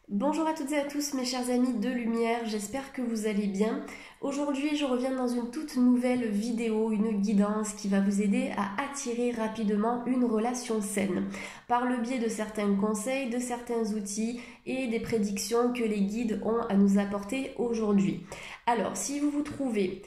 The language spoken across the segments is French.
Bonjour à toutes et à tous mes chers amis de lumière, j'espère que vous allez bien. Aujourd'hui je reviens dans une toute nouvelle vidéo, une guidance qui va vous aider à attirer rapidement une relation saine par le biais de certains conseils, de certains outils et des prédictions que les guides ont à nous apporter aujourd'hui. Alors si vous vous trouvez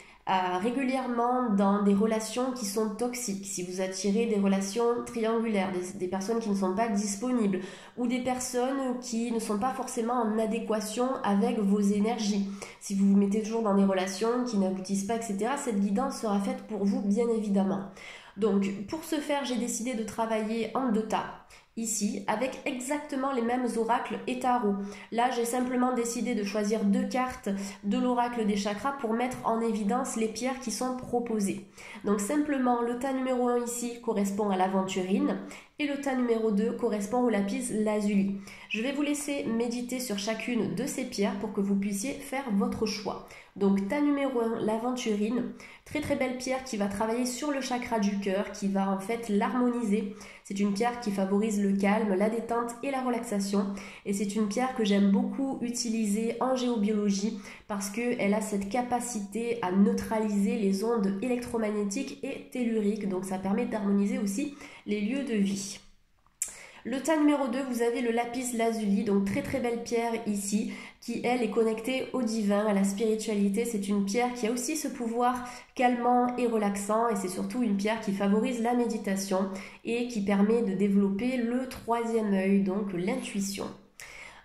régulièrement dans des relations qui sont toxiques, si vous attirez des relations triangulaires, des personnes qui ne sont pas disponibles ou des personnes qui ne sont pas forcément en adéquation avec vos énergies, si vous vous mettez toujours dans des relations qui n'aboutissent pas, etc., cette guidance sera faite pour vous bien évidemment. Donc pour ce faire, j'ai décidé de travailler en deux tas. Ici, avec exactement les mêmes oracles et tarots. Là, j'ai simplement décidé de choisir deux cartes de l'oracle des chakras pour mettre en évidence les pierres qui sont proposées. Donc simplement, le tas numéro 1 ici correspond à l'aventurine et le tas numéro 2 correspond au lapis lazuli. Je vais vous laisser méditer sur chacune de ces pierres pour que vous puissiez faire votre choix. Donc tas numéro 1, l'aventurine, très très belle pierre qui va travailler sur le chakra du cœur, qui va en fait l'harmoniser. C'est une pierre qui favorise le calme, la détente et la relaxation. Et c'est une pierre que j'aime beaucoup utiliser en géobiologie parce qu'elle a cette capacité à neutraliser les ondes électromagnétiques et telluriques. Donc ça permet d'harmoniser aussi les lieux de vie. Le tas numéro 2, vous avez le lapis lazuli, donc très très belle pierre ici, qui elle est connectée au divin, à la spiritualité. C'est une pierre qui a aussi ce pouvoir calmant et relaxant, et c'est surtout une pierre qui favorise la méditation et qui permet de développer le troisième œil, donc l'intuition.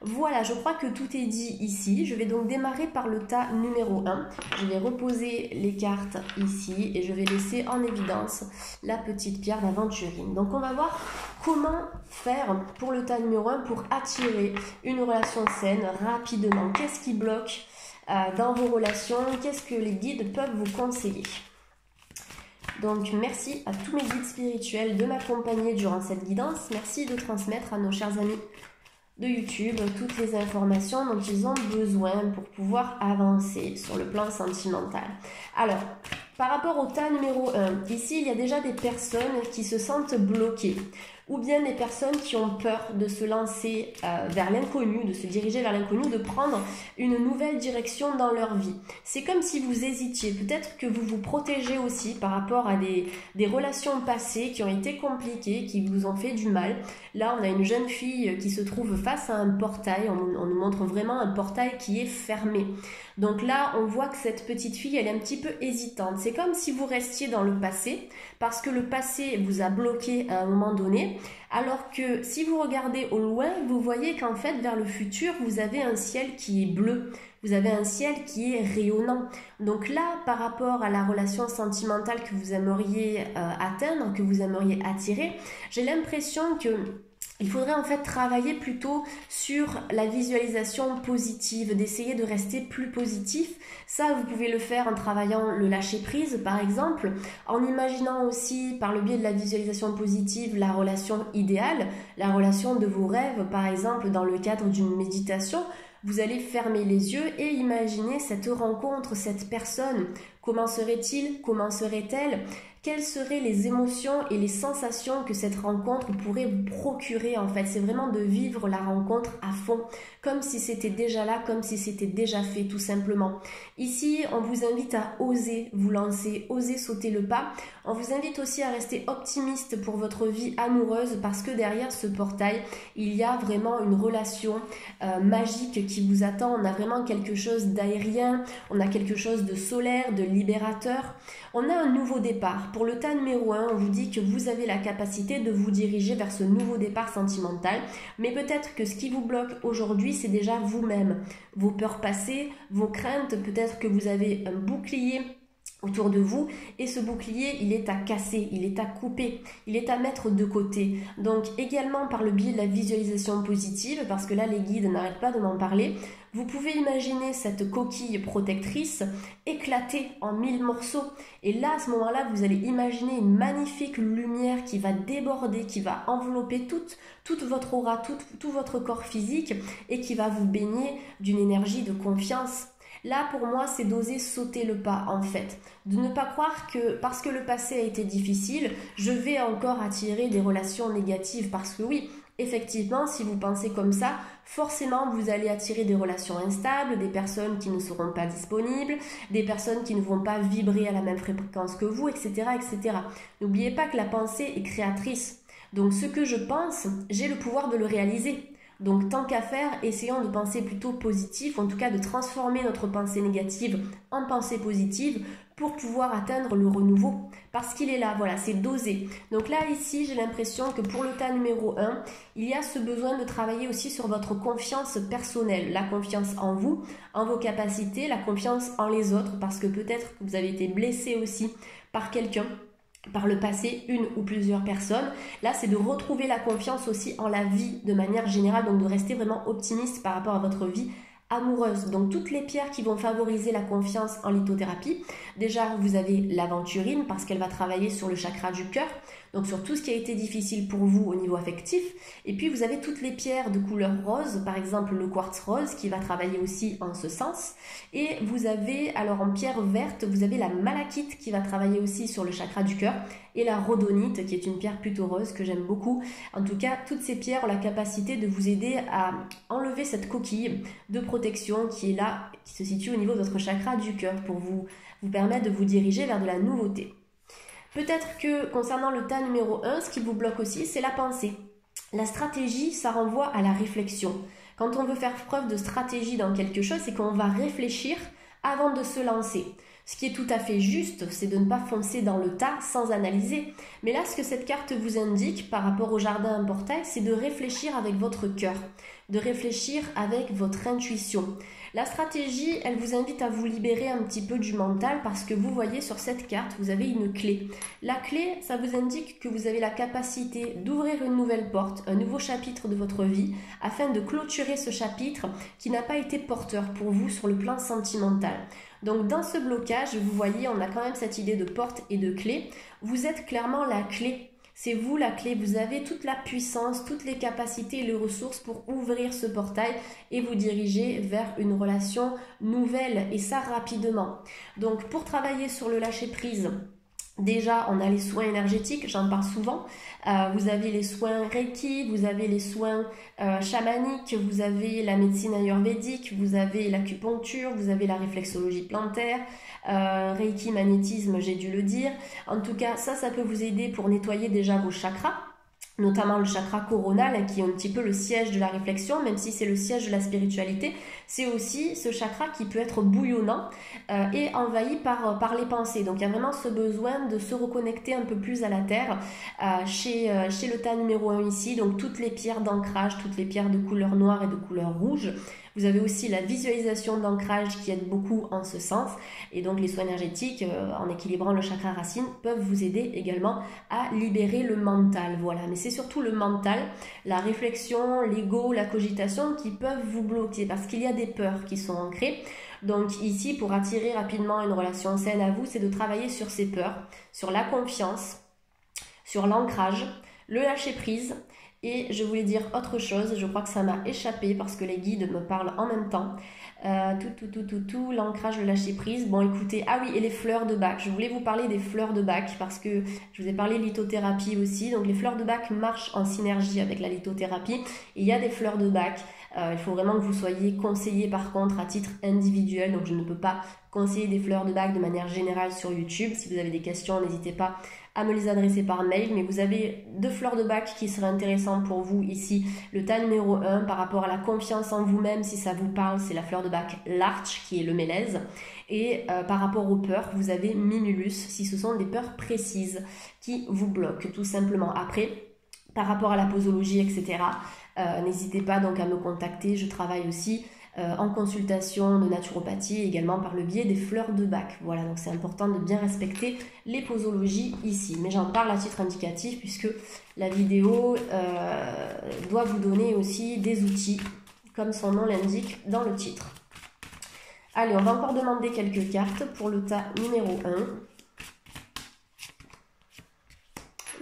Voilà, je crois que tout est dit ici. Je vais donc démarrer par le tas numéro 1. Je vais reposer les cartes ici et je vais laisser en évidence la petite pierre d'aventurine. Donc on va voir comment faire pour le tas numéro 1 pour attirer une relation saine rapidement. Qu'est-ce qui bloque dans vos relations? Qu'est-ce que les guides peuvent vous conseiller? Donc merci à tous mes guides spirituels de m'accompagner durant cette guidance. Merci de transmettre à nos chers amis de YouTube toutes les informations dont ils ont besoin pour pouvoir avancer sur le plan sentimental. Alors, par rapport au tas numéro 1, ici il y a déjà des personnes qui se sentent bloquées ou bien des personnes qui ont peur de se lancer vers l'inconnu, de se diriger vers l'inconnu, de prendre une nouvelle direction dans leur vie. C'est comme si vous hésitiez, peut-être que vous vous protégez aussi par rapport à des relations passées qui ont été compliquées, qui vous ont fait du mal. Là, on a une jeune fille qui se trouve face à un portail, on nous montre vraiment un portail qui est fermé. Donc là, on voit que cette petite fille, elle est un petit peu hésitante. C'est comme si vous restiez dans le passé, parce que le passé vous a bloqué à un moment donné, alors que si vous regardez au loin, vous voyez qu'en fait, vers le futur, vous avez un ciel qui est bleu. Vous avez un ciel qui est rayonnant. Donc là, par rapport à la relation sentimentale que vous aimeriez atteindre, que vous aimeriez attirer, j'ai l'impression que il faudrait en fait travailler plutôt sur la visualisation positive, d'essayer de rester plus positif. Ça, vous pouvez le faire en travaillant le lâcher-prise, par exemple, en imaginant aussi, par le biais de la visualisation positive, la relation idéale, la relation de vos rêves, par exemple, dans le cadre d'une méditation. Vous allez fermer les yeux et imaginer cette rencontre, cette personne. Comment serait-il? Comment serait-elle? Quelles seraient les émotions et les sensations que cette rencontre pourrait vous procurer en fait? C'est vraiment de vivre la rencontre à fond, comme si c'était déjà là, comme si c'était déjà fait tout simplement. Ici, on vous invite à oser vous lancer, oser sauter le pas. On vous invite aussi à rester optimiste pour votre vie amoureuse parce que derrière ce portail, il y a vraiment une relation magique qui vous attend. On a vraiment quelque chose d'aérien, on a quelque chose de solaire, de libérateur. On a un nouveau départ. Pour le tas numéro 1, on vous dit que vous avez la capacité de vous diriger vers ce nouveau départ sentimental, mais peut-être que ce qui vous bloque aujourd'hui, c'est déjà vous-même, vos peurs passées, vos craintes, peut-être que vous avez un bouclier autour de vous et ce bouclier il est à casser, il est à couper, il est à mettre de côté. Donc également par le biais de la visualisation positive, parce que là les guides n'arrêtent pas de m'en parler, vous pouvez imaginer cette coquille protectrice éclater en 1000 morceaux et là à ce moment-là vous allez imaginer une magnifique lumière qui va déborder, qui va envelopper toute votre aura, tout votre corps physique et qui va vous baigner d'une énergie de confiance. Là, pour moi, c'est d'oser sauter le pas, en fait. De ne pas croire que parce que le passé a été difficile, je vais encore attirer des relations négatives. Parce que oui, effectivement, si vous pensez comme ça, forcément vous allez attirer des relations instables, des personnes qui ne seront pas disponibles, des personnes qui ne vont pas vibrer à la même fréquence que vous, etc., etc. N'oubliez pas que la pensée est créatrice. Donc ce que je pense, j'ai le pouvoir de le réaliser. Donc tant qu'à faire, essayons de penser plutôt positif, en tout cas de transformer notre pensée négative en pensée positive pour pouvoir atteindre le renouveau. Parce qu'il est là, voilà, c'est dosé. Donc là, ici, j'ai l'impression que pour le tas numéro 1, il y a ce besoin de travailler aussi sur votre confiance personnelle, la confiance en vous, en vos capacités, la confiance en les autres, parce que peut-être que vous avez été blessé aussi par quelqu'un, par le passé, une ou plusieurs personnes. Là, c'est de retrouver la confiance aussi en la vie de manière générale, donc de rester vraiment optimiste par rapport à votre vie amoureuse. Donc toutes les pierres qui vont favoriser la confiance en lithothérapie. Déjà, vous avez l'aventurine parce qu'elle va travailler sur le chakra du cœur, donc sur tout ce qui a été difficile pour vous au niveau affectif. Et puis vous avez toutes les pierres de couleur rose, par exemple le quartz rose qui va travailler aussi en ce sens. Et vous avez, alors en pierre verte, vous avez la malachite qui va travailler aussi sur le chakra du cœur et la rhodonite qui est une pierre plutôt rose que j'aime beaucoup. En tout cas, toutes ces pierres ont la capacité de vous aider à enlever cette coquille de protection qui est là, qui se situe au niveau de votre chakra du cœur pour vous permettre de vous diriger vers de la nouveauté. Peut-être que concernant le tas numéro 1, ce qui vous bloque aussi, c'est la pensée. La stratégie, ça renvoie à la réflexion. Quand on veut faire preuve de stratégie dans quelque chose, c'est qu'on va réfléchir avant de se lancer. Ce qui est tout à fait juste, c'est de ne pas foncer dans le tas sans analyser. Mais là, ce que cette carte vous indique par rapport au jardin en portail, c'est de réfléchir avec votre cœur, de réfléchir avec votre intuition. La stratégie, elle vous invite à vous libérer un petit peu du mental parce que vous voyez sur cette carte, vous avez une clé. La clé, ça vous indique que vous avez la capacité d'ouvrir une nouvelle porte, un nouveau chapitre de votre vie afin de clôturer ce chapitre qui n'a pas été porteur pour vous sur le plan sentimental. Donc dans ce blocage, vous voyez, on a quand même cette idée de porte et de clé. Vous êtes clairement la clé. C'est vous la clé, vous avez toute la puissance, toutes les capacités et les ressources pour ouvrir ce portail et vous diriger vers une relation nouvelle et ça rapidement. Donc pour travailler sur le lâcher prise, déjà, on a les soins énergétiques, j'en parle souvent. Vous avez les soins Reiki, vous avez les soins chamaniques, vous avez la médecine ayurvédique, vous avez l'acupuncture, vous avez la réflexologie plantaire, Reiki, magnétisme, j'ai dû le dire. En tout cas, ça peut vous aider pour nettoyer déjà vos chakras, notamment le chakra coronal qui est un petit peu le siège de la réflexion, même si c'est le siège de la spiritualité, c'est aussi ce chakra qui peut être bouillonnant et envahi par les pensées. Donc il y a vraiment ce besoin de se reconnecter un peu plus à la terre chez le tas numéro 1 ici, donc toutes les pierres d'ancrage, toutes les pierres de couleur noire et de couleur rouge. Vous avez aussi la visualisation d'ancrage qui aide beaucoup en ce sens. Et donc les soins énergétiques, en équilibrant le chakra racine, peuvent vous aider également à libérer le mental. Voilà, mais c'est surtout le mental, la réflexion, l'ego, la cogitation qui peuvent vous bloquer parce qu'il y a des peurs qui sont ancrées. Donc ici, pour attirer rapidement une relation saine à vous, c'est de travailler sur ces peurs, sur la confiance, sur l'ancrage, le lâcher prise. Et je voulais dire autre chose, je crois que ça m'a échappé parce que les guides me parlent en même temps. L'ancrage, le lâcher prise. Bon écoutez, ah oui, et les fleurs de Bach. Je voulais vous parler des fleurs de Bach parce que je vous ai parlé de lithothérapie aussi. Donc les fleurs de Bach marchent en synergie avec la lithothérapie. Il y a des fleurs de Bach. Il faut vraiment que vous soyez conseillé par contre à titre individuel. Donc je ne peux pas conseiller des fleurs de Bach de manière générale sur YouTube. Si vous avez des questions, n'hésitez pas à me les adresser par mail, mais vous avez deux fleurs de Bach qui seraient intéressantes pour vous ici. Le tas numéro 1 par rapport à la confiance en vous-même, si ça vous parle, c'est la fleur de Bach Larch qui est le mélèze. Et par rapport aux peurs, vous avez Mimulus si ce sont des peurs précises qui vous bloquent tout simplement. Après, par rapport à la posologie, etc., n'hésitez pas donc à me contacter, je travaille aussi en consultation de naturopathie et également par le biais des fleurs de Bach. Voilà, donc c'est important de bien respecter les posologies ici. Mais j'en parle à titre indicatif puisque la vidéo doit vous donner aussi des outils, comme son nom l'indique dans le titre. Allez, on va encore demander quelques cartes pour le tas numéro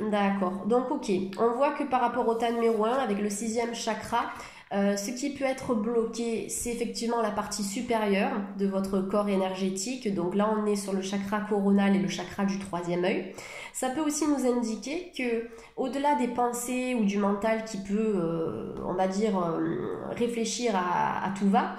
1. D'accord, donc ok, on voit que par rapport au tas numéro 1, avec le 6e chakra, ce qui peut être bloqué, c'est effectivement la partie supérieure de votre corps énergétique. Donc là, on est sur le chakra coronal et le chakra du 3e œil. Ça peut aussi nous indiquer que, au-delà des pensées ou du mental qui peut, on va dire, réfléchir à tout va,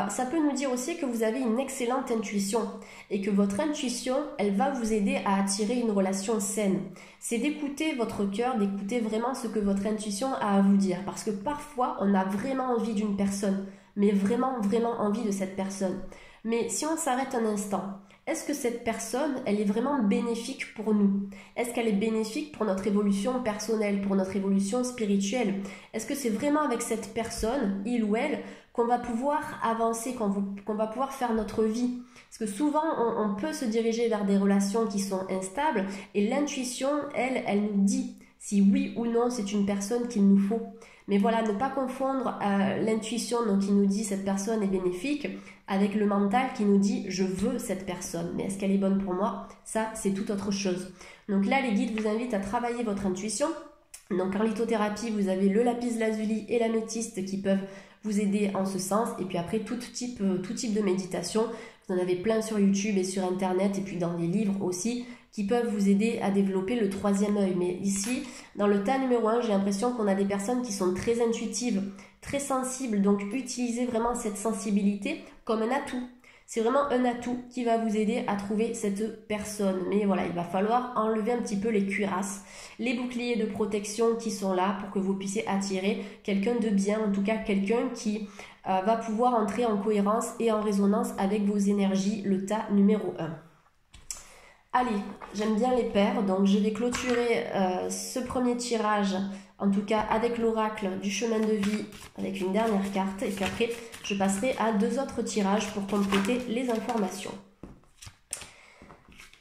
ça peut nous dire aussi que vous avez une excellente intuition et que votre intuition, elle va vous aider à attirer une relation saine. C'est d'écouter votre cœur, d'écouter vraiment ce que votre intuition a à vous dire. Parce que parfois, on a vraiment envie d'une personne, mais vraiment, vraiment envie de cette personne. Mais si on s'arrête un instant, est-ce que cette personne, elle est vraiment bénéfique pour nous? Est-ce qu'elle est bénéfique pour notre évolution personnelle, pour notre évolution spirituelle? Est-ce que c'est vraiment avec cette personne, il ou elle, qu'on va pouvoir avancer, qu'on va pouvoir faire notre vie? Parce que souvent, on peut se diriger vers des relations qui sont instables et l'intuition, elle nous dit si oui ou non c'est une personne qu'il nous faut. Mais voilà, ne pas confondre l'intuition donc qui nous dit cette personne est bénéfique avec le mental qui nous dit je veux cette personne. Mais est-ce qu'elle est bonne pour moi? Ça, c'est tout autre chose. Donc là, les guides vous invitent à travailler votre intuition. Donc en lithothérapie, vous avez le lapis lazuli et l'améthyste qui peuvent vous aider en ce sens. Et puis après, tout type de méditation. Vous en avez plein sur YouTube et sur Internet et puis dans des livres aussi qui peuvent vous aider à développer le troisième œil. Mais ici, dans le tas numéro 1, j'ai l'impression qu'on a des personnes qui sont très intuitives, très sensibles. Donc, utilisez vraiment cette sensibilité comme un atout. C'est vraiment un atout qui va vous aider à trouver cette personne. Mais voilà, il va falloir enlever un petit peu les cuirasses, les boucliers de protection qui sont là pour que vous puissiez attirer quelqu'un de bien, en tout cas quelqu'un qui va pouvoir entrer en cohérence et en résonance avec vos énergies, le tas numéro 1. Allez, j'aime bien les paires, donc je vais clôturer ce premier tirage, en tout cas avec l'oracle du chemin de vie, avec une dernière carte, et puis après je passerai à 2 autres tirages pour compléter les informations.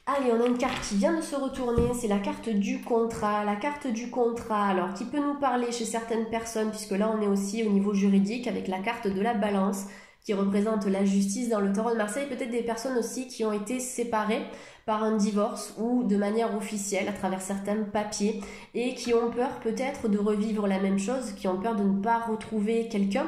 Allez, on a une carte qui vient de se retourner, c'est la carte du contrat. La carte du contrat, alors qui peut nous parler chez certaines personnes, puisque là on est aussi au niveau juridique avec la carte de la balance, qui représente la justice dans le Tarot de Marseille, peut-être des personnes aussi qui ont été séparées par un divorce ou de manière officielle à travers certains papiers et qui ont peur peut-être de revivre la même chose, qui ont peur de ne pas retrouver quelqu'un.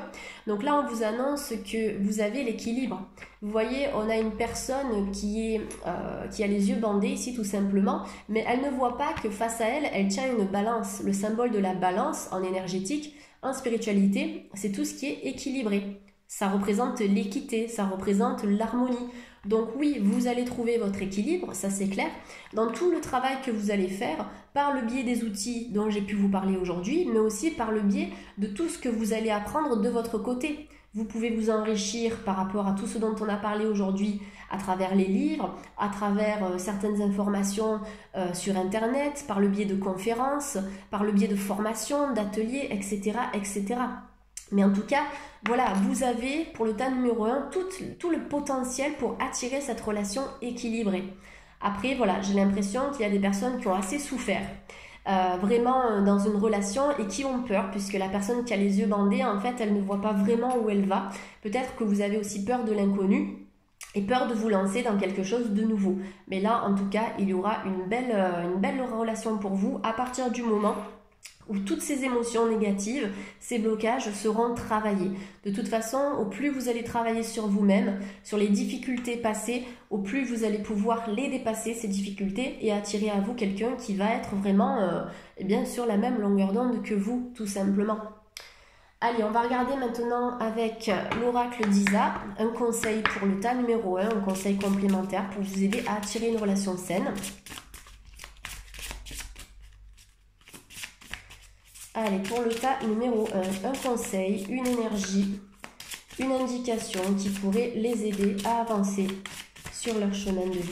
Donc là, on vous annonce que vous avez l'équilibre. Vous voyez, on a une personne qui a les yeux bandés ici tout simplement, mais elle ne voit pas que face à elle, elle tient une balance. Le symbole de la balance en énergétique, en spiritualité, c'est tout ce qui est équilibré. Ça représente l'équité, ça représente l'harmonie. Donc oui, vous allez trouver votre équilibre, ça c'est clair, dans tout le travail que vous allez faire par le biais des outils dont j'ai pu vous parler aujourd'hui, mais aussi par le biais de tout ce que vous allez apprendre de votre côté. Vous pouvez vous enrichir par rapport à tout ce dont on a parlé aujourd'hui à travers les livres, à travers certaines informations sur Internet, par le biais de conférences, par le biais de formations, d'ateliers, etc., etc. Mais en tout cas, voilà, vous avez pour le tas numéro 1 tout le potentiel pour attirer cette relation équilibrée. Après, voilà, j'ai l'impression qu'il y a des personnes qui ont assez souffert vraiment dans une relation et qui ont peur puisque la personne qui a les yeux bandés, en fait, elle ne voit pas vraiment où elle va. Peut-être que vous avez aussi peur de l'inconnu et peur de vous lancer dans quelque chose de nouveau. Mais là, en tout cas, il y aura une belle relation pour vous à partir du moment où toutes ces émotions négatives, ces blocages seront travaillés. De toute façon, au plus vous allez travailler sur vous-même, sur les difficultés passées, au plus vous allez pouvoir les dépasser, ces difficultés, et attirer à vous quelqu'un qui va être vraiment sur la même longueur d'onde que vous, tout simplement. Allez, on va regarder maintenant avec l'oracle d'Isa, un conseil pour le tas numéro 1, un conseil complémentaire pour vous aider à attirer une relation saine. Allez, pour le tas numéro 1, un conseil, une énergie, une indication qui pourrait les aider à avancer sur leur chemin de vie.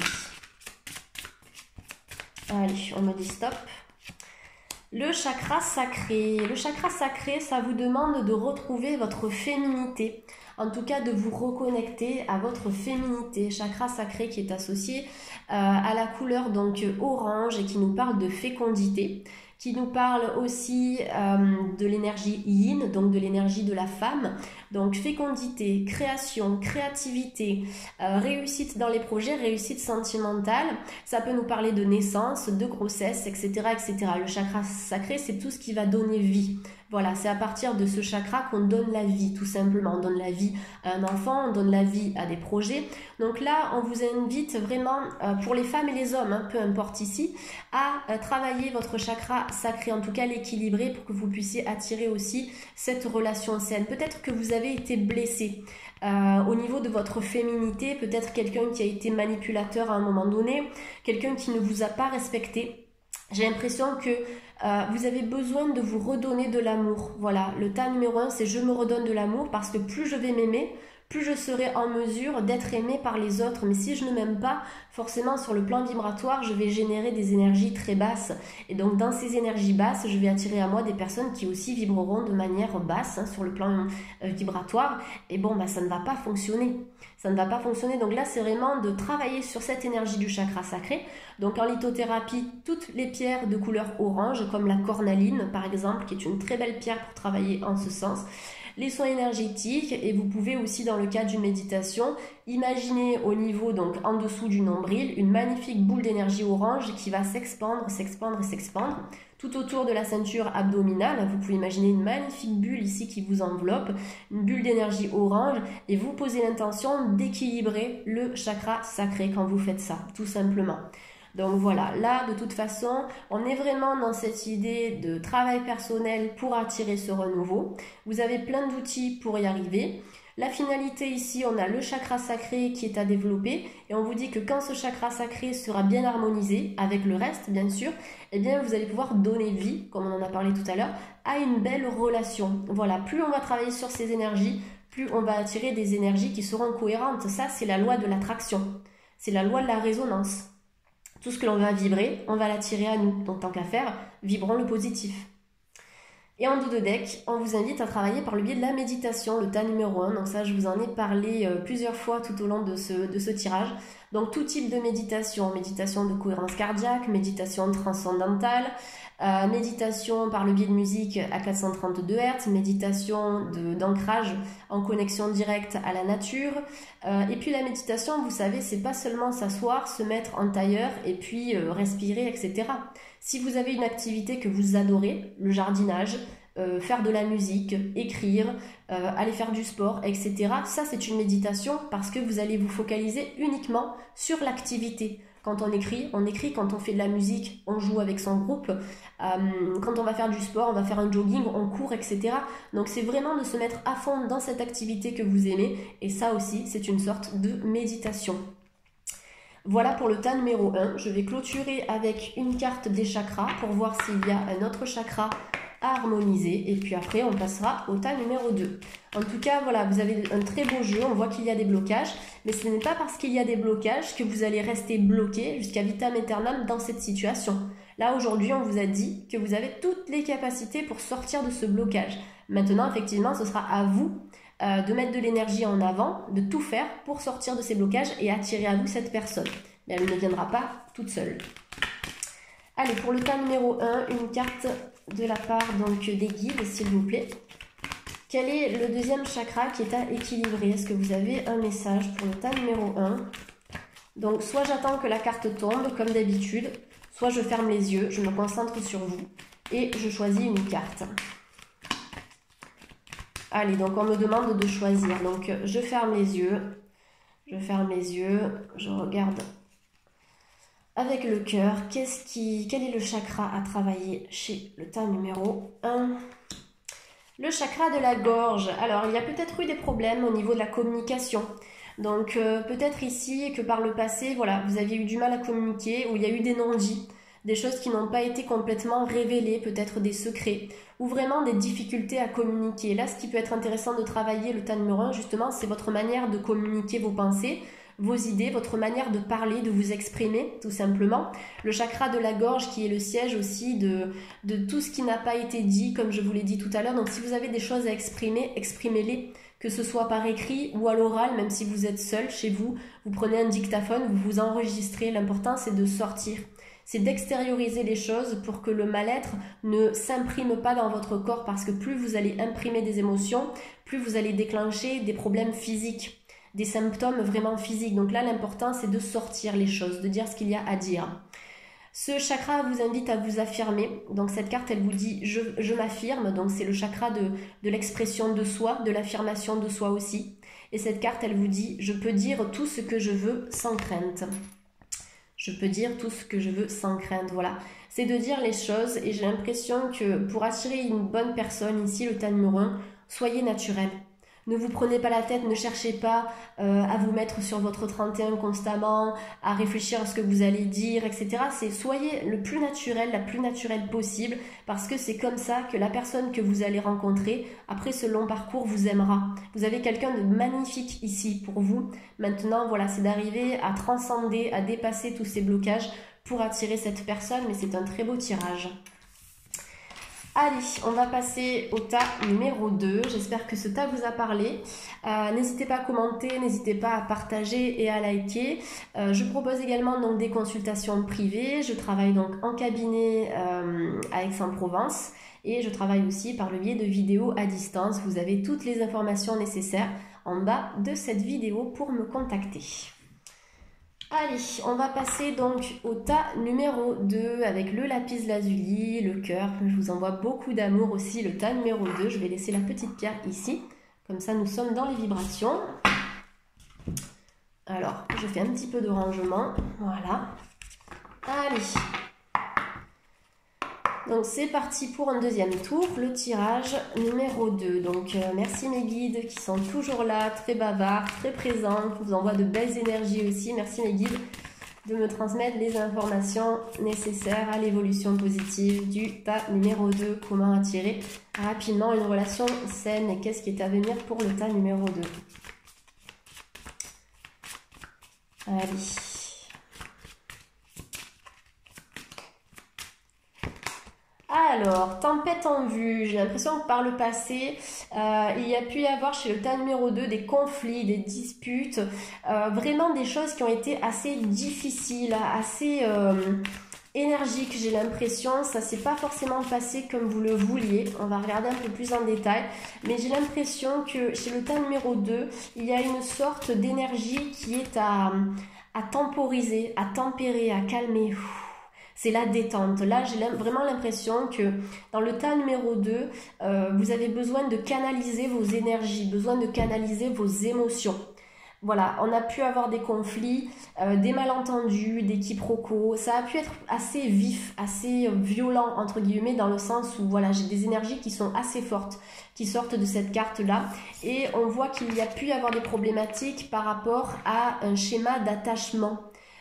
Allez, on me dit stop. Le chakra sacré. Le chakra sacré, ça vous demande de retrouver votre féminité. En tout cas, de vous reconnecter à votre féminité. Chakra sacré qui est associé à la couleur donc orange et qui nous parle de fécondité, qui nous parle aussi de l'énergie yin, donc de l'énergie de la femme. Donc fécondité, création, créativité, réussite dans les projets, réussite sentimentale. Ça peut nous parler de naissance, de grossesse, etc., etc. Le chakra sacré, c'est tout ce qui va donner vie. Voilà, c'est à partir de ce chakra qu'on donne la vie, tout simplement. On donne la vie à un enfant, on donne la vie à des projets. Donc là, on vous invite vraiment, pour les femmes et les hommes, hein, peu importe ici, à travailler votre chakra sacré, en tout cas l'équilibrer pour que vous puissiez attirer aussi cette relation saine. Peut-être que vous avez été blessé au niveau de votre féminité, peut-être quelqu'un qui a été manipulateur à un moment donné, quelqu'un qui ne vous a pas respecté. J'ai l'impression que vous avez besoin de vous redonner de l'amour. Voilà, le tas numéro 1, c'est je me redonne de l'amour parce que plus je vais m'aimer, plus je serai en mesure d'être aimée par les autres. Mais si je ne m'aime pas, forcément sur le plan vibratoire, je vais générer des énergies très basses. Et donc dans ces énergies basses, je vais attirer à moi des personnes qui aussi vibreront de manière basse, hein, sur le plan vibratoire. Et bon, ça ne va pas fonctionner. Ça ne va pas fonctionner. Donc là, c'est vraiment de travailler sur cette énergie du chakra sacré. Donc en lithothérapie, toutes les pierres de couleur orange, comme la cornaline par exemple, qui est une très belle pierre pour travailler en ce sens. Les soins énergétiques, et vous pouvez aussi dans le cadre d'une méditation, imaginer au niveau, donc en dessous du nombril, une magnifique boule d'énergie orange qui va s'expandre, s'expandre et s'expandre tout autour de la ceinture abdominale. Vous pouvez imaginer une magnifique bulle ici qui vous enveloppe, une bulle d'énergie orange, et vous posez l'intention d'équilibrer le chakra sacré quand vous faites ça, tout simplement. Donc voilà, là de toute façon, on est vraiment dans cette idée de travail personnel pour attirer ce renouveau. Vous avez plein d'outils pour y arriver. La finalité ici, on a le chakra sacré qui est à développer et on vous dit que quand ce chakra sacré sera bien harmonisé avec le reste, bien sûr, eh bien vous allez pouvoir donner vie, comme on en a parlé tout à l'heure, à une belle relation. Voilà, plus on va travailler sur ces énergies, plus on va attirer des énergies qui seront cohérentes. Ça, c'est la loi de l'attraction. C'est la loi de la résonance. Tout ce que l'on va vibrer, on va l'attirer à nous. Donc tant qu'à faire, vibrons le positif. Et en dos de deck, on vous invite à travailler par le biais de la méditation, le tas numéro 1. Donc ça, je vous en ai parlé plusieurs fois tout au long de ce tirage. Donc tout type de méditation, méditation de cohérence cardiaque, méditation transcendantale, méditation par le biais de musique à 432 Hz, méditation d'ancrage en connexion directe à la nature. Et puis la méditation, vous savez, c'est pas seulement s'asseoir, se mettre en tailleur et puis respirer, etc. Si vous avez une activité que vous adorez, le jardinage, faire de la musique, écrire, aller faire du sport, etc. Ça, c'est une méditation parce que vous allez vous focaliser uniquement sur l'activité. Quand on écrit, on écrit. Quand on fait de la musique, on joue avec son groupe. Quand on va faire du sport, on va faire un jogging, on court, etc. Donc, c'est vraiment de se mettre à fond dans cette activité que vous aimez. Et ça aussi, c'est une sorte de méditation. Voilà pour le tas numéro 1. Je vais clôturer avec une carte des chakras pour voir s'il y a un autre chakra à harmoniser. Et puis après, on passera au tas numéro 2. En tout cas, voilà, vous avez un très beau jeu. On voit qu'il y a des blocages. Mais ce n'est pas parce qu'il y a des blocages que vous allez rester bloqué jusqu'à vitam aeternam dans cette situation. Là, aujourd'hui, on vous a dit que vous avez toutes les capacités pour sortir de ce blocage. Maintenant, effectivement, ce sera à vous de mettre de l'énergie en avant, de tout faire pour sortir de ces blocages et attirer à vous cette personne. Mais elle ne viendra pas toute seule. Allez, pour le tas numéro 1, une carte de la part donc des guides, s'il vous plaît. Quel est le deuxième chakra qui est à équilibrer? Est-ce que vous avez un message pour le tas numéro 1? Donc, soit j'attends que la carte tombe, comme d'habitude, soit je ferme les yeux, je me concentre sur vous et je choisis une carte. Allez, donc on me demande de choisir. Donc, je ferme les yeux. Je regarde avec le cœur. Quel est le chakra à travailler chez le tas numéro 1? Le chakra de la gorge. Alors, il y a peut-être eu des problèmes au niveau de la communication. Donc, peut-être ici que par le passé, voilà, vous aviez eu du mal à communiquer, ou il y a eu des non-dits, des choses qui n'ont pas été complètement révélées, peut-être des secrets, ou vraiment des difficultés à communiquer. Là, ce qui peut être intéressant de travailler le tas numéro 1, justement, c'est votre manière de communiquer vos pensées, vos idées, votre manière de parler, de vous exprimer, tout simplement. Le chakra de la gorge qui est le siège aussi de tout ce qui n'a pas été dit, comme je vous l'ai dit tout à l'heure. Donc, si vous avez des choses à exprimer, exprimez-les, que ce soit par écrit ou à l'oral, même si vous êtes seul chez vous, vous prenez un dictaphone, vous vous enregistrez. L'important, c'est de sortir. C'est d'extérioriser les choses pour que le mal-être ne s'imprime pas dans votre corps, parce que plus vous allez imprimer des émotions, plus vous allez déclencher des problèmes physiques, des symptômes vraiment physiques. Donc là, l'important, c'est de sortir les choses, de dire ce qu'il y a à dire. Ce chakra vous invite à vous affirmer. Donc cette carte, elle vous dit je m'affirme. Donc c'est le chakra de l'expression de soi, de l'affirmation de soi aussi. Et cette carte, elle vous dit je peux dire tout ce que je veux sans crainte. Je peux dire tout ce que je veux sans crainte. Voilà. C'est de dire les choses et j'ai l'impression que pour attirer une bonne personne, ici le tas numéro 1, soyez naturel. Ne vous prenez pas la tête, ne cherchez pas à vous mettre sur votre 31 constamment, à réfléchir à ce que vous allez dire, etc. C'est soyez le plus naturel, la plus naturelle possible, parce que c'est comme ça que la personne que vous allez rencontrer, après ce long parcours, vous aimera. Vous avez quelqu'un de magnifique ici pour vous. Maintenant, voilà, c'est d'arriver à transcender, à dépasser tous ces blocages pour attirer cette personne, mais c'est un très beau tirage. Allez, on va passer au tas numéro 2. J'espère que ce tas vous a parlé. N'hésitez pas à commenter, n'hésitez pas à partager et à liker. Je propose également donc des consultations privées. Je travaille donc en cabinet à Aix-en-Provence et je travaille aussi par le biais de vidéos à distance. Vous avez toutes les informations nécessaires en bas de cette vidéo pour me contacter. Allez, on va passer donc au tas numéro 2 avec le lapis lazuli, le cœur. Je vous envoie beaucoup d'amour aussi, le tas numéro 2. Je vais laisser la petite pierre ici. Comme ça, nous sommes dans les vibrations. Alors, je fais un petit peu de rangement. Voilà. Allez. Donc c'est parti pour un deuxième tour, le tirage numéro 2. Donc merci mes guides qui sont toujours là, très bavards, très présents, qui vous envoient de belles énergies aussi. Merci mes guides de me transmettre les informations nécessaires à l'évolution positive du tas numéro 2. Comment attirer rapidement une relation saine et qu'est-ce qui est à venir pour le tas numéro 2. Allez. Alors, tempête en vue, j'ai l'impression que par le passé, il y a pu y avoir chez le tas numéro 2 des conflits, des disputes, vraiment des choses qui ont été assez difficiles, assez énergiques, j'ai l'impression. Ça s'est pas forcément passé comme vous le vouliez, on va regarder un peu plus en détail, mais j'ai l'impression que chez le tas numéro 2, il y a une sorte d'énergie qui est à temporiser, à tempérer, à calmer. C'est la détente. Là, j'ai vraiment l'impression que dans le tas numéro 2, vous avez besoin de canaliser vos énergies, besoin de canaliser vos émotions. Voilà, on a pu avoir des conflits, des malentendus, des quiproquos. Ça a pu être assez vif, assez violent, entre guillemets, dans le sens où voilà, j'ai des énergies qui sont assez fortes, qui sortent de cette carte-là. Et on voit qu'il y a pu y avoir des problématiques par rapport à un schéma d'attachement.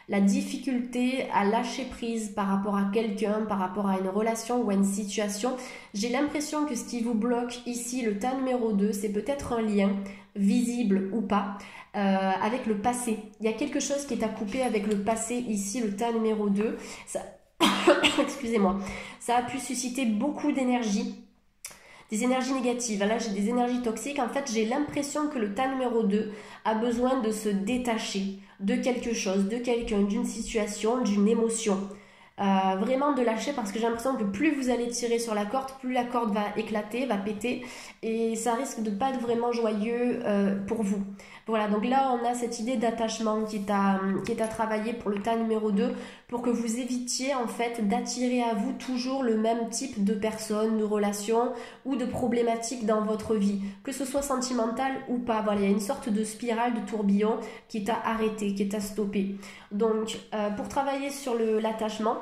La difficulté à lâcher prise par rapport à quelqu'un, par rapport à une relation ou à une situation. J'ai l'impression que ce qui vous bloque ici, le tas numéro 2, c'est peut-être un lien, visible ou pas, avec le passé. Il y a quelque chose qui est à couper avec le passé ici, le tas numéro 2. Ça... Excusez-moi. Ça a pu susciter beaucoup d'énergie. Des énergies négatives. Là, j'ai des énergies toxiques. En fait, j'ai l'impression que le tas numéro 2 a besoin de se détacher de quelque chose, de quelqu'un, d'une situation, d'une émotion. Vraiment de lâcher parce que j'ai l'impression que plus vous allez tirer sur la corde, plus la corde va éclater, va péter et ça risque de pas être vraiment joyeux pour vous. Voilà, donc là on a cette idée d'attachement qui est à travailler pour le tas numéro 2 pour que vous évitiez en fait d'attirer à vous toujours le même type de personnes, de relations ou de problématiques dans votre vie, que ce soit sentimental ou pas. Voilà, il y a une sorte de spirale, de tourbillon qui est à arrêter, qui est à stopper. Donc pour travailler sur l'attachement,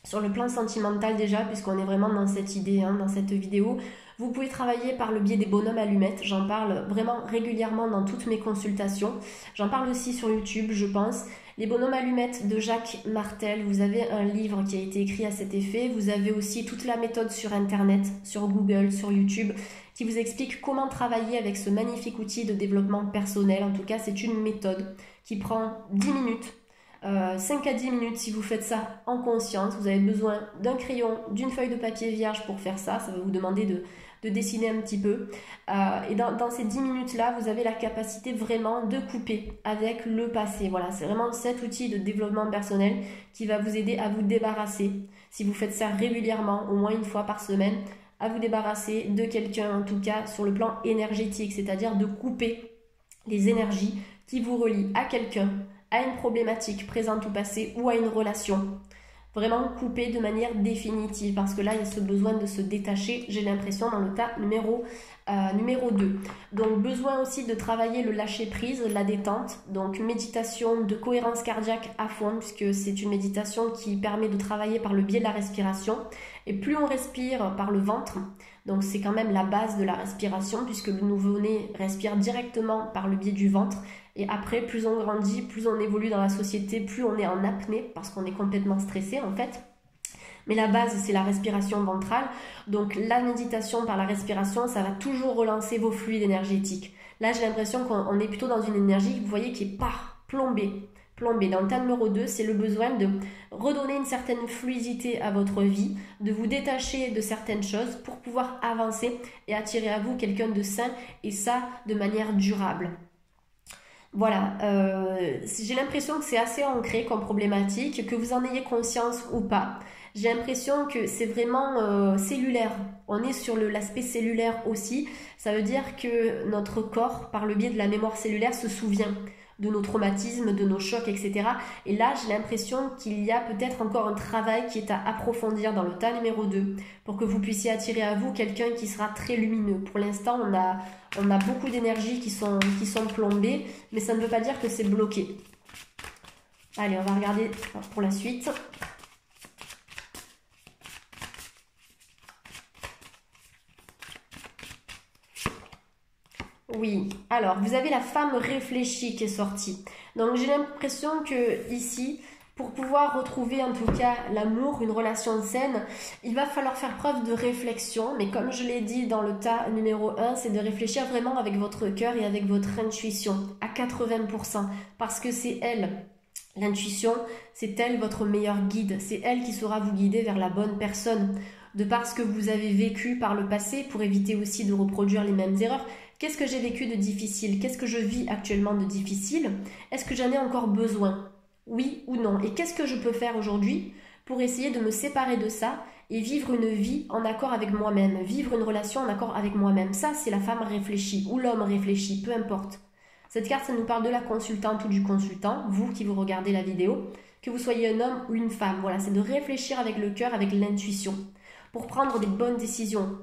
sur le plan sentimental déjà, puisqu'on est vraiment dans cette idée, dans cette vidéo, vous pouvez travailler par le biais des bonhommes allumettes. J'en parle vraiment régulièrement dans toutes mes consultations. J'en parle aussi sur YouTube, je pense. Les bonhommes allumettes de Jacques Martel, vous avez un livre qui a été écrit à cet effet. Vous avez aussi toute la méthode sur Internet, sur Google, sur YouTube, qui vous explique comment travailler avec ce magnifique outil de développement personnel. En tout cas, c'est une méthode qui prend 10 minutes. 5 à 10 minutes si vous faites ça en conscience. Vous avez besoin d'un crayon, d'une feuille de papier vierge pour faire ça. Ça va vous demander de dessiner un petit peu. Et dans ces 10 minutes-là, vous avez la capacité vraiment de couper avec le passé. Voilà, c'est vraiment cet outil de développement personnel qui va vous aider à vous débarrasser, si vous faites ça régulièrement, au moins une fois par semaine, à vous débarrasser de quelqu'un, en tout cas sur le plan énergétique, c'est-à-dire de couper les énergies qui vous relient à quelqu'un, à une problématique présente ou passée ou à une relation. vraiment couper de manière définitive, parce que là, il y a ce besoin de se détacher, j'ai l'impression, dans le tas numéro 2. Donc, besoin aussi de travailler le lâcher-prise, la détente, donc méditation de cohérence cardiaque à fond, puisque c'est une méditation qui permet de travailler par le biais de la respiration. Et plus on respire par le ventre, donc c'est quand même la base de la respiration, puisque le nouveau-né respire directement par le biais du ventre. Et après, plus on grandit, plus on évolue dans la société, plus on est en apnée, parce qu'on est complètement stressé en fait. Mais la base, c'est la respiration ventrale. Donc la méditation par la respiration, ça va toujours relancer vos fluides énergétiques. Là, j'ai l'impression qu'on est plutôt dans une énergie, vous voyez, qui est plombée. Dans le tas numéro 2, c'est le besoin de redonner une certaine fluidité à votre vie, de vous détacher de certaines choses pour pouvoir avancer et attirer à vous quelqu'un de sain, et ça de manière durable. Voilà, j'ai l'impression que c'est assez ancré comme problématique, que vous en ayez conscience ou pas. J'ai l'impression que c'est vraiment cellulaire. On est sur l'aspect cellulaire aussi. Ça veut dire que notre corps, par le biais de la mémoire cellulaire, se souvient de nos traumatismes, de nos chocs, etc. Et là, j'ai l'impression qu'il y a peut-être encore un travail qui est à approfondir dans le tas numéro 2 pour que vous puissiez attirer à vous quelqu'un qui sera très lumineux. Pour l'instant, on a beaucoup d'énergie qui sont plombées, mais ça ne veut pas dire que c'est bloqué. Allez, on va regarder pour la suite. Oui, alors vous avez la femme réfléchie qui est sortie. Donc j'ai l'impression que ici, pour pouvoir retrouver en tout cas l'amour, une relation saine, il va falloir faire preuve de réflexion. Mais comme je l'ai dit dans le tas numéro 1, c'est de réfléchir vraiment avec votre cœur et avec votre intuition à 80%. Parce que c'est elle, l'intuition, c'est elle votre meilleur guide. C'est elle qui saura vous guider vers la bonne personne. De par ce que vous avez vécu par le passé, pour éviter aussi de reproduire les mêmes erreurs. Qu'est-ce que j'ai vécu de difficile? Qu'est-ce que je vis actuellement de difficile? Est-ce que j'en ai encore besoin? Oui ou non? Et qu'est-ce que je peux faire aujourd'hui pour essayer de me séparer de ça et vivre une vie en accord avec moi-même, vivre une relation en accord avec moi-même? Ça, c'est la femme réfléchie ou l'homme réfléchi, peu importe. Cette carte, ça nous parle de la consultante ou du consultant, vous qui vous regardez la vidéo, que vous soyez un homme ou une femme. Voilà, c'est de réfléchir avec le cœur, avec l'intuition, pour prendre des bonnes décisions.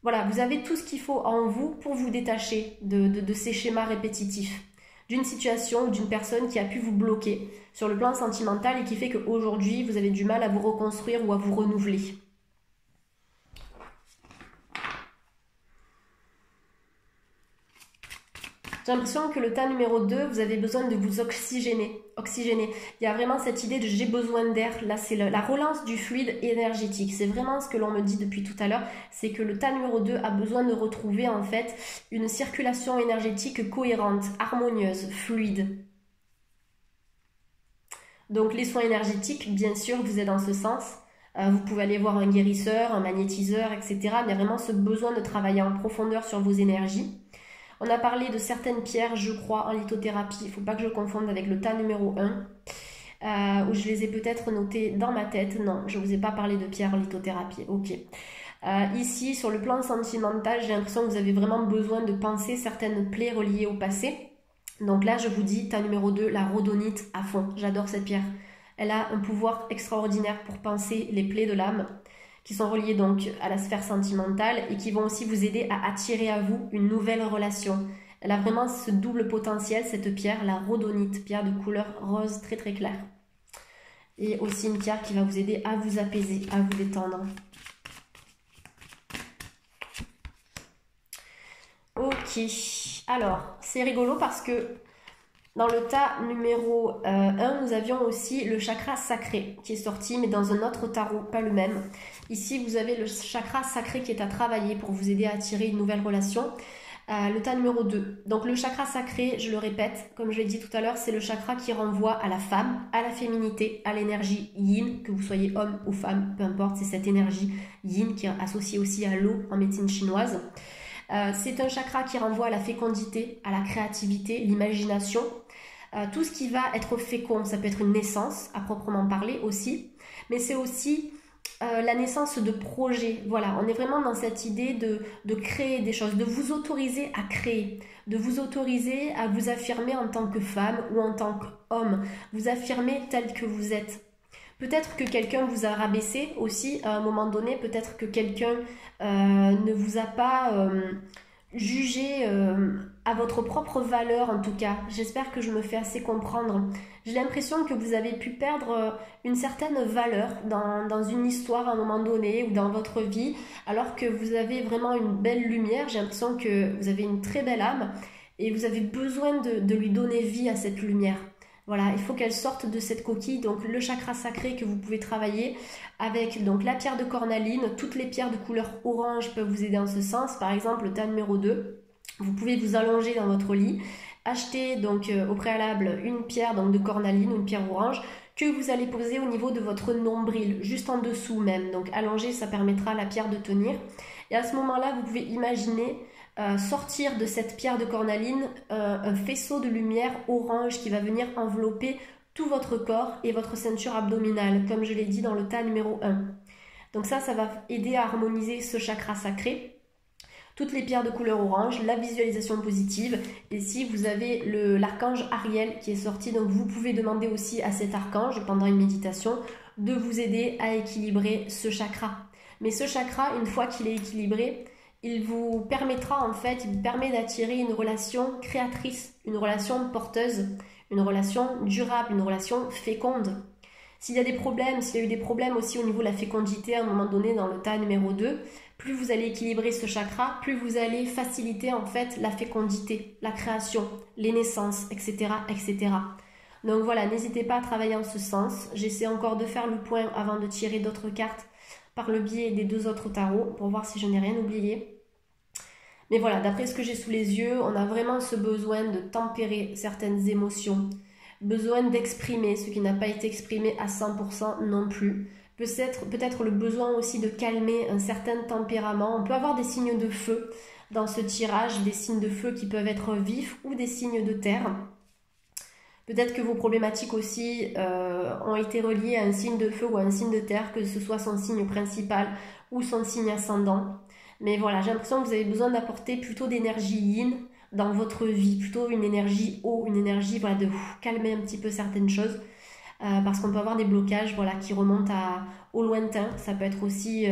Voilà, vous avez tout ce qu'il faut en vous pour vous détacher de ces schémas répétitifs, d'une situation ou d'une personne qui a pu vous bloquer sur le plan sentimental et qui fait qu'aujourd'hui, vous avez du mal à vous reconstruire ou à vous renouveler. J'ai l'impression que le tas numéro 2, vous avez besoin de vous oxygéner. Il y a vraiment cette idée de j'ai besoin d'air. Là, c'est la relance du fluide énergétique. C'est vraiment ce que l'on me dit depuis tout à l'heure. C'est que le tas numéro 2 a besoin de retrouver en fait une circulation énergétique cohérente, harmonieuse, fluide. Donc les soins énergétiques, bien sûr, vous êtes dans ce sens. Vous pouvez aller voir un guérisseur, un magnétiseur, etc. Il y a vraiment ce besoin de travailler en profondeur sur vos énergies. On a parlé de certaines pierres, je crois, en lithothérapie. Il ne faut pas que je confonde avec le tas numéro 1, où je les ai peut-être notées dans ma tête. Non, je ne vous ai pas parlé de pierres en lithothérapie. Ok. Ici, sur le plan sentimental, j'ai l'impression que vous avez vraiment besoin de penser certaines plaies reliées au passé. Donc là, je vous dis, tas numéro 2, la rhodonite à fond. J'adore cette pierre. Elle a un pouvoir extraordinaire pour penser les plaies de l'âme, qui sont reliées donc à la sphère sentimentale et qui vont aussi vous aider à attirer à vous une nouvelle relation. Elle a vraiment ce double potentiel, cette pierre, la rhodonite, pierre de couleur rose très très claire. Et aussi une pierre qui va vous aider à vous apaiser, à vous détendre. Ok, alors c'est rigolo parce que dans le tas numéro 1, nous avions aussi le chakra sacré qui est sorti, mais dans un autre tarot, pas le même. Ici, vous avez le chakra sacré qui est à travailler pour vous aider à attirer une nouvelle relation. Le tas numéro 2. Donc le chakra sacré, je le répète, comme je l'ai dit tout à l'heure, c'est le chakra qui renvoie à la femme, à la féminité, à l'énergie yin, que vous soyez homme ou femme, peu importe, c'est cette énergie yin qui est associée aussi à l'eau en médecine chinoise. C'est un chakra qui renvoie à la fécondité, à la créativité, l'imagination, tout ce qui va être fécond. Ça peut être une naissance à proprement parler aussi, mais c'est aussi la naissance de projets. Voilà, on est vraiment dans cette idée de créer des choses, de vous autoriser à créer, de vous autoriser à vous affirmer en tant que femme ou en tant qu'homme, vous affirmer tel que vous êtes. Peut-être que quelqu'un vous a rabaissé aussi à un moment donné, peut-être que quelqu'un ne vous a pas jugé à votre propre valeur en tout cas. J'espère que je me fais assez comprendre. J'ai l'impression que vous avez pu perdre une certaine valeur dans une histoire à un moment donné ou dans votre vie, alors que vous avez vraiment une belle lumière. J'ai l'impression que vous avez une très belle âme et vous avez besoin de lui donner vie à cette lumière. Voilà, il faut qu'elle sorte de cette coquille, donc le chakra sacré que vous pouvez travailler avec donc la pierre de cornaline. Toutes les pierres de couleur orange peuvent vous aider en ce sens. Par exemple, le tas numéro 2, vous pouvez vous allonger dans votre lit, acheter donc au préalable une pierre donc de cornaline, une pierre orange, que vous allez poser au niveau de votre nombril, juste en dessous même. Donc allongé, ça permettra à la pierre de tenir. Et à ce moment-là, vous pouvez imaginer sortir de cette pierre de cornaline un faisceau de lumière orange qui va venir envelopper tout votre corps et votre ceinture abdominale, comme je l'ai dit dans le tas numéro 1. Donc ça va aider à harmoniser ce chakra sacré. Toutes les pierres de couleur orange, la visualisation positive. Et si vous avez l'archange Ariel qui est sorti, donc vous pouvez demander aussi à cet archange pendant une méditation de vous aider à équilibrer ce chakra. Mais ce chakra, une fois qu'il est équilibré, il vous permettra en fait, il vous permet d'attirer une relation créatrice, une relation porteuse, une relation durable, une relation féconde. S'il y a des problèmes, s'il y a eu des problèmes aussi au niveau de la fécondité à un moment donné dans le tas numéro 2, plus vous allez équilibrer ce chakra, plus vous allez faciliter en fait la fécondité, la création, les naissances, etc. etc. Donc voilà, n'hésitez pas à travailler en ce sens. J'essaie encore de faire le point avant de tirer d'autres cartes par le biais des 2 autres tarots pour voir si je n'ai rien oublié. Mais voilà, d'après ce que j'ai sous les yeux, on a vraiment ce besoin de tempérer certaines émotions, besoin d'exprimer ce qui n'a pas été exprimé à 100% non plus. Peut-être le besoin aussi de calmer un certain tempérament. On peut avoir des signes de feu dans ce tirage, des signes de feu qui peuvent être vifs ou des signes de terre. Peut-être que vos problématiques aussi ont été reliées à un signe de feu ou à un signe de terre, que ce soit son signe principal ou son signe ascendant. Mais voilà, j'ai l'impression que vous avez besoin d'apporter plutôt d'énergie yin dans votre vie, plutôt une énergie eau, une énergie voilà, de calmer un petit peu certaines choses. Parce qu'on peut avoir des blocages voilà, qui remontent au lointain. Ça peut être aussi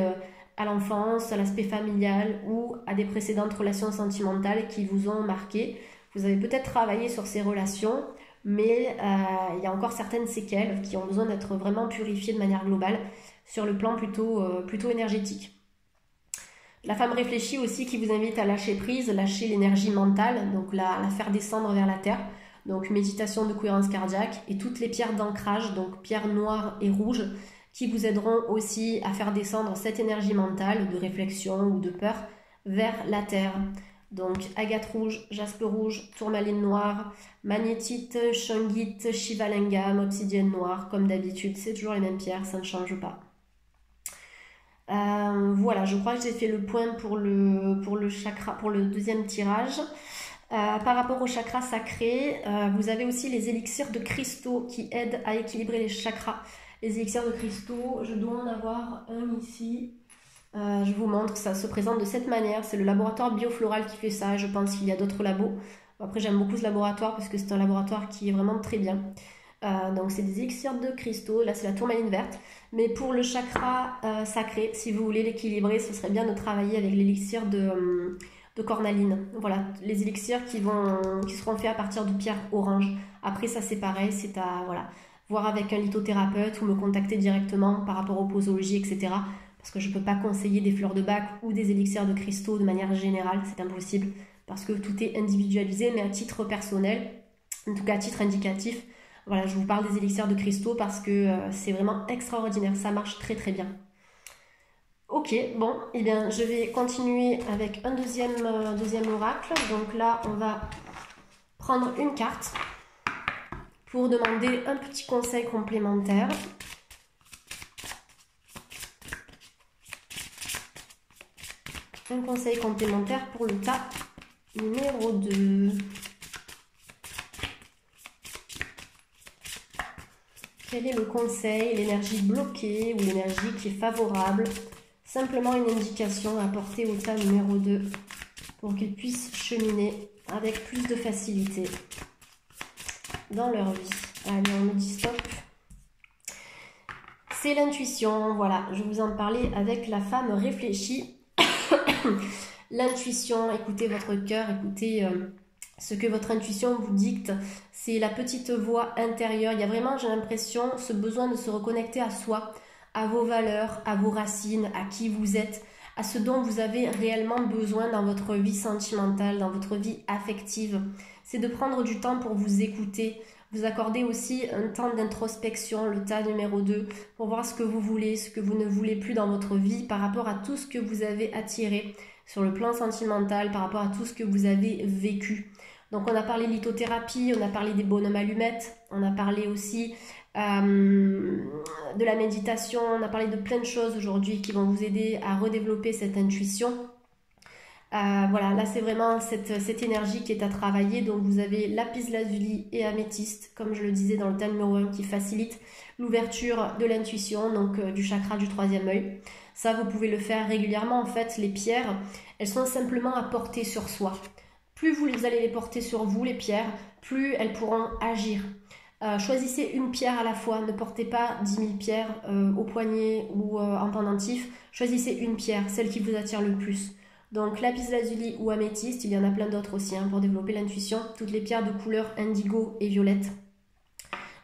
à l'enfance, à l'aspect familial ou à des précédentes relations sentimentales qui vous ont marqué. Vous avez peut-être travaillé sur ces relations, mais il y a encore certaines séquelles qui ont besoin d'être vraiment purifiées de manière globale sur le plan plutôt énergétique. La femme réfléchie aussi qui vous invite à lâcher prise, lâcher l'énergie mentale, donc la faire descendre vers la terre. Donc méditation de cohérence cardiaque et toutes les pierres d'ancrage, donc pierres noires et rouges, qui vous aideront aussi à faire descendre cette énergie mentale de réflexion ou de peur vers la terre. Donc agate rouge, jaspe rouge, tourmaline noire, magnétite, shungite, shivalingam, obsidienne noire, comme d'habitude, c'est toujours les mêmes pierres, ça ne change pas. Voilà, je crois que j'ai fait le point pour le chakra, pour le deuxième tirage. Par rapport au chakra sacré, vous avez aussi les élixirs de cristaux qui aident à équilibrer les chakras. Les élixirs de cristaux, je dois en avoir un ici. Je vous montre, ça se présente de cette manière. C'est le laboratoire Biofloral qui fait ça. Je pense qu'il y a d'autres labos. Après, j'aime beaucoup ce laboratoire parce que c'est un laboratoire qui est vraiment très bien. Donc, c'est des élixirs de cristaux. Là, c'est la tourmaline verte. Mais pour le chakra sacré, si vous voulez l'équilibrer, ce serait bien de travailler avec l'élixir de cornaline. Voilà, les élixirs qui seront faits à partir de pierres oranges. Après, ça, c'est pareil. C'est à voir avec un lithothérapeute ou me contacter directement par rapport aux posologies, etc. Parce que je ne peux pas conseiller des fleurs de bac ou des élixirs de cristaux de manière générale, c'est impossible, parce que tout est individualisé, mais à titre personnel, en tout cas à titre indicatif, voilà, je vous parle des élixirs de cristaux parce que c'est vraiment extraordinaire, ça marche très très bien. Ok, bon, eh bien je vais continuer avec un deuxième oracle. Donc là, on va prendre une carte pour demander un petit conseil complémentaire. Un conseil complémentaire pour le tas numéro 2. Quel est le conseil, l'énergie bloquée ou l'énergie qui est favorable? Simplement une indication à apporter au tas numéro 2 pour qu'ils puissent cheminer avec plus de facilité dans leur vie. Allez, on nous dit stop. c'est l'intuition. Voilà, je vous en parlais avec la femme réfléchie. L'intuition, écoutez votre cœur, écoutez ce que votre intuition vous dicte. C'est la petite voix intérieure. Il y a vraiment, j'ai l'impression, ce besoin de se reconnecter à soi, à vos valeurs, à vos racines, à qui vous êtes, à ce dont vous avez réellement besoin dans votre vie sentimentale, dans votre vie affective. C'est de prendre du temps pour vous écouter, vous accorder aussi un temps d'introspection, le tas numéro 2, pour voir ce que vous voulez, ce que vous ne voulez plus dans votre vie par rapport à tout ce que vous avez attiré sur le plan sentimental, par rapport à tout ce que vous avez vécu. Donc on a parlé de lithothérapie, on a parlé des bonhommes allumettes, on a parlé aussi de la méditation, on a parlé de plein de choses aujourd'hui qui vont vous aider à redévelopper cette intuition. Voilà, là c'est vraiment cette énergie qui est à travailler. Donc vous avez lapis-lazuli et améthyste, comme je le disais dans le tas numéro 1, qui facilite l'ouverture de l'intuition, donc du chakra du 3e œil. Ça, vous pouvez le faire régulièrement. En fait, les pierres, elles sont simplement à porter sur soi. Plus vous allez les porter sur vous, les pierres, plus elles pourront agir. Choisissez une pierre à la fois, ne portez pas 10 000 pierres au poignet ou en pendentif. Choisissez une pierre, celle qui vous attire le plus. Donc lapis-lazuli ou améthyste, il y en a plein d'autres aussi pour développer l'intuition. Toutes les pierres de couleur indigo et violette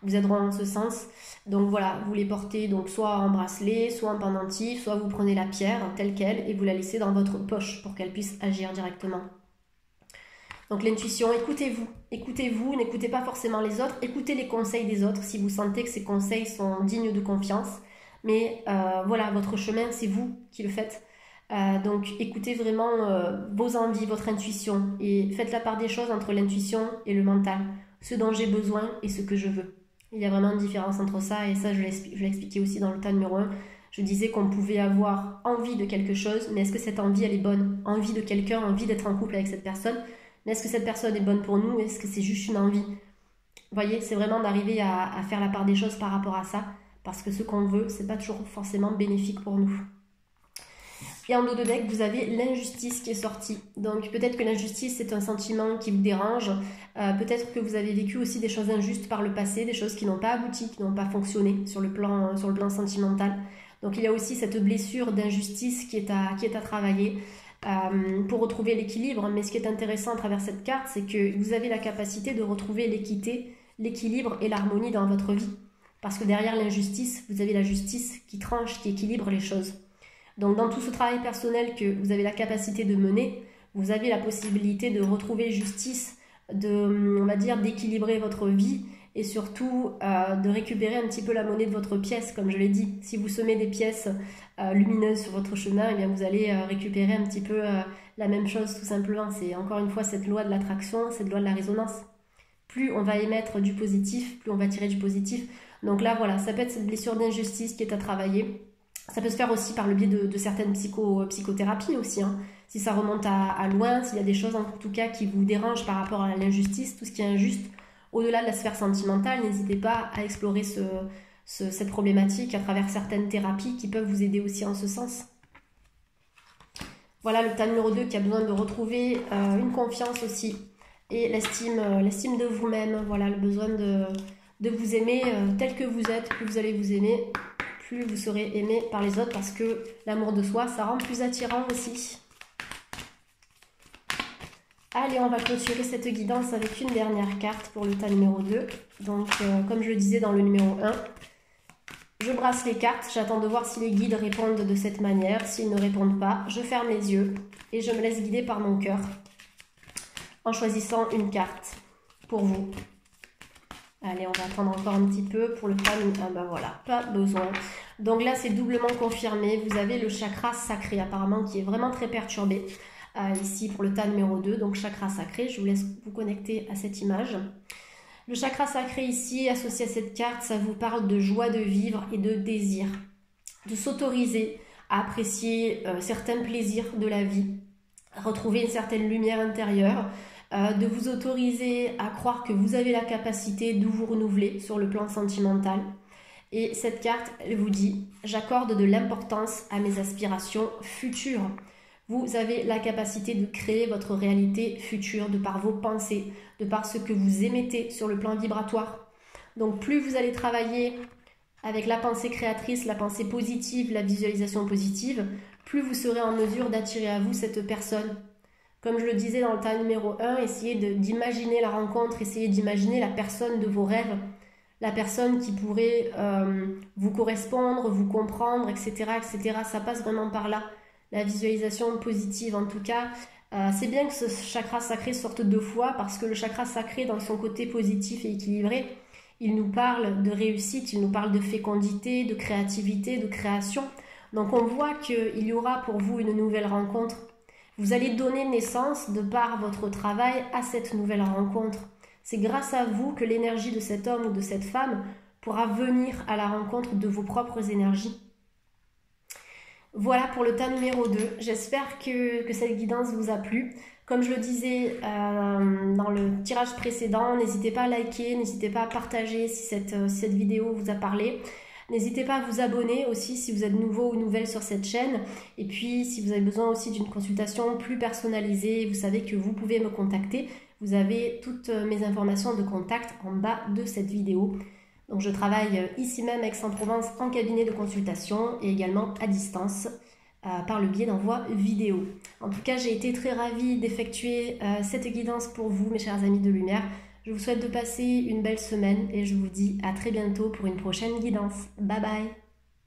vous aideront en ce sens. Donc voilà, vous les portez donc soit en bracelet, soit en pendentif, soit vous prenez la pierre telle qu'elle et vous la laissez dans votre poche pour qu'elle puisse agir directement. Donc l'intuition, écoutez-vous, n'écoutez pas forcément les autres, écoutez les conseils des autres si vous sentez que ces conseils sont dignes de confiance. Mais voilà, votre chemin, c'est vous qui le faites. Donc écoutez vraiment vos envies, votre intuition et faites la part des choses entre l'intuition et le mental, ce dont j'ai besoin et ce que je veux. Il y a vraiment une différence entre ça et ça je l'ai expliqué aussi dans le tas numéro 1. Je disais qu'on pouvait avoir envie de quelque chose, mais est-ce que cette envie elle est bonne? Envie de quelqu'un, envie d'être en couple avec cette personne, mais est-ce que cette personne est bonne pour nous? Est-ce que c'est juste une envie? Vous voyez, c'est vraiment d'arriver à faire la part des choses par rapport à ça, parce que ce qu'on veut, c'est pas toujours forcément bénéfique pour nous. Et en dos de deck, vous avez l'injustice qui est sortie. Donc peut-être que l'injustice, c'est un sentiment qui vous dérange. Peut-être que vous avez vécu aussi des choses injustes par le passé, des choses qui n'ont pas abouti, qui n'ont pas fonctionné sur le plan sentimental. Donc il y a aussi cette blessure d'injustice qui est à travailler pour retrouver l'équilibre. Mais ce qui est intéressant à travers cette carte, c'est que vous avez la capacité de retrouver l'équité, l'équilibre et l'harmonie dans votre vie. Parce que derrière l'injustice, vous avez la justice qui tranche, qui équilibre les choses. Donc dans tout ce travail personnel que vous avez la capacité de mener, vous avez la possibilité de retrouver justice, on va dire d'équilibrer votre vie et surtout de récupérer un petit peu la monnaie de votre pièce, comme je l'ai dit. Si vous semez des pièces lumineuses sur votre chemin, eh bien vous allez récupérer un petit peu la même chose tout simplement. C'est encore une fois cette loi de l'attraction, cette loi de la résonance. Plus on va émettre du positif, plus on va tirer du positif. Donc là voilà, ça peut être cette blessure d'injustice qui est à travailler. Ça peut se faire aussi par le biais de certaines psychothérapies aussi. Si ça remonte à loin, s'il y a des choses en tout cas qui vous dérangent par rapport à l'injustice, tout ce qui est injuste, au-delà de la sphère sentimentale, n'hésitez pas à explorer cette problématique à travers certaines thérapies qui peuvent vous aider aussi en ce sens. Voilà le tas numéro 2 qui a besoin de retrouver une confiance aussi et l'estime de vous-même. Voilà le besoin de vous aimer tel que vous êtes, plus vous allez vous aimer, plus vous serez aimé par les autres parce que l'amour de soi, ça rend plus attirant aussi. Allez, on va clôturer cette guidance avec une dernière carte pour le tas numéro 2. Donc, comme je le disais dans le numéro 1, je brasse les cartes, j'attends de voir si les guides répondent de cette manière. S'ils ne répondent pas, je ferme les yeux et je me laisse guider par mon cœur en choisissant une carte pour vous. Allez, on va attendre encore un petit peu pour le famille. Ah ben voilà, pas besoin. Donc là, c'est doublement confirmé. Vous avez le chakra sacré apparemment qui est vraiment très perturbé. Ici pour le tas numéro 2, donc chakra sacré. Je vous laisse vous connecter à cette image. Le chakra sacré ici, associé à cette carte, ça vous parle de joie de vivre et de désir. De s'autoriser à apprécier certains plaisirs de la vie. Retrouver une certaine lumière intérieure. De vous autoriser à croire que vous avez la capacité de vous renouveler sur le plan sentimental. Et cette carte, elle vous dit « J'accorde de l'importance à mes aspirations futures ». Vous avez la capacité de créer votre réalité future de par vos pensées, de par ce que vous émettez sur le plan vibratoire. Donc plus vous allez travailler avec la pensée créatrice, la pensée positive, la visualisation positive, plus vous serez en mesure d'attirer à vous cette personne. Comme je le disais dans le tas numéro 1, essayez d'imaginer la rencontre, essayez d'imaginer la personne de vos rêves, la personne qui pourrait vous correspondre, vous comprendre, etc., etc. Ça passe vraiment par là. La visualisation positive, en tout cas, c'est bien que ce chakra sacré sorte 2 fois parce que le chakra sacré, dans son côté positif et équilibré, il nous parle de réussite, il nous parle de fécondité, de créativité, de création. Donc on voit qu'il y aura pour vous une nouvelle rencontre. Vous allez donner naissance, de par votre travail, à cette nouvelle rencontre. C'est grâce à vous que l'énergie de cet homme ou de cette femme pourra venir à la rencontre de vos propres énergies. Voilà pour le tas numéro 2. J'espère que cette guidance vous a plu. Comme je le disais dans le tirage précédent, n'hésitez pas à liker, n'hésitez pas à partager si cette vidéo vous a parlé. N'hésitez pas à vous abonner aussi si vous êtes nouveau ou nouvelle sur cette chaîne. Et puis si vous avez besoin aussi d'une consultation plus personnalisée, vous savez que vous pouvez me contacter. Vous avez toutes mes informations de contact en bas de cette vidéo. Donc je travaille ici même à Aix-en-Provence en cabinet de consultation et également à distance par le biais d'envoi vidéo. En tout cas, j'ai été très ravie d'effectuer cette guidance pour vous, mes chers amis de lumière. Je vous souhaite de passer une belle semaine et je vous dis à très bientôt pour une prochaine guidance. Bye bye!